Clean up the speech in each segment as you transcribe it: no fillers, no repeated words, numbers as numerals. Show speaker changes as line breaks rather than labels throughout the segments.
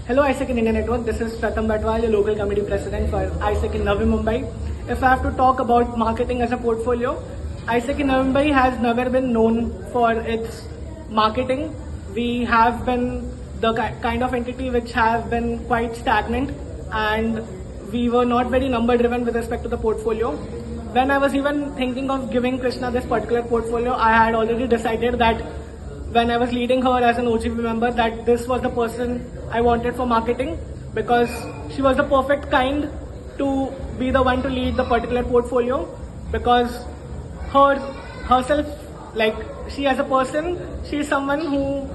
Hello, ISEC in India Network. This is Pratham Batwal, your local committee president for ISEC in Navi Mumbai. If I have to talk about marketing as a portfolio, ISEC in Navi Mumbai has never been known for its marketing. We have been the kind of entity which have been quite stagnant, and we were not very number driven with respect to the portfolio. When I was even thinking of giving Krishna this particular portfolio, I had already decided that when I was leading her as an OGP member, that this was the person I wanted for marketing, because she was the perfect kind to be the one to lead the particular portfolio, because herself, like, she as a person, she is someone who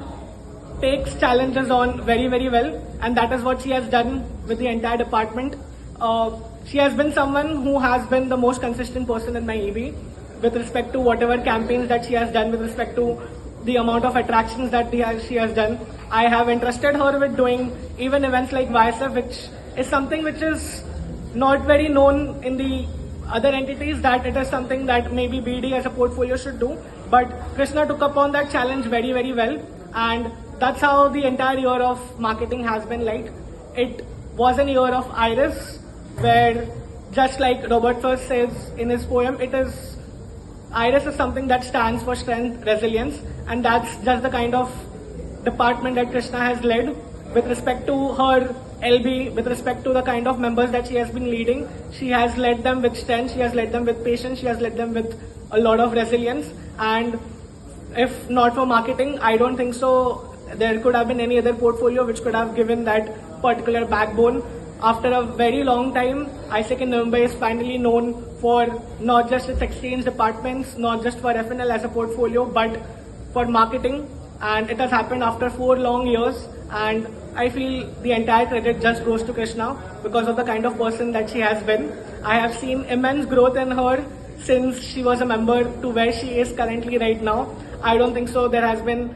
takes challenges on very, very well, and that is what she has done with the entire department. She has been someone who has been the most consistent person in my EB with respect to whatever campaigns that she has done, with respect to the amount of attractions that she has done. I have entrusted her with doing even events like YSF, which is something which is not very known in the other entities, that it is something that maybe BD as a portfolio should do. But Krishna took upon that challenge very, very well, and that's how the entire year of marketing has been like. It was an year of Iris, where, just like Robert Frost says in his poem, Iris is something that stands for strength, resilience, and that's just the kind of department that Krishna has led with respect to her LB, with respect to the kind of members that she has been leading. She has led them with strength, she has led them with patience, she has led them with a lot of resilience. And if not for marketing, I don't think so there could have been any other portfolio which could have given that particular backbone. After a very long time, ISEC in Mumbai is finally known for not just its exchange departments, not just for FNL as a portfolio, but for marketing. And it has happened after 4 long years. And I feel the entire credit just goes to Krishna because of the kind of person that she has been. I have seen immense growth in her since she was a member to where she is currently right now. I don't think so there has been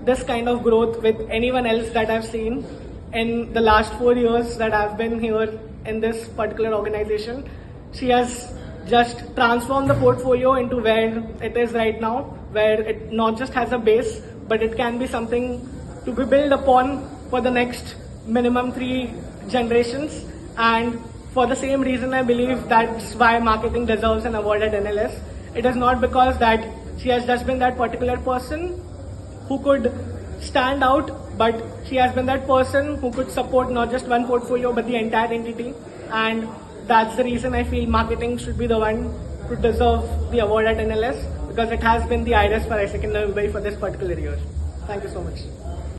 this kind of growth with anyone else that I've seen in the last 4 years that I've been here in this particular organization. She has just transformed the portfolio into where it is right now, where it not just has a base, but it can be something to be built upon for the next minimum 3 generations. And for the same reason, I believe that's why marketing deserves an award at NLS. It is not because that she has just been that particular person who could stand out, but she has been that person who could support not just one portfolio but the entire entity. And that's the reason I feel marketing should be the one to deserve the award at NLS, because it has been the Iris for ISEC in Mumbai for this particular year. Thank you so much.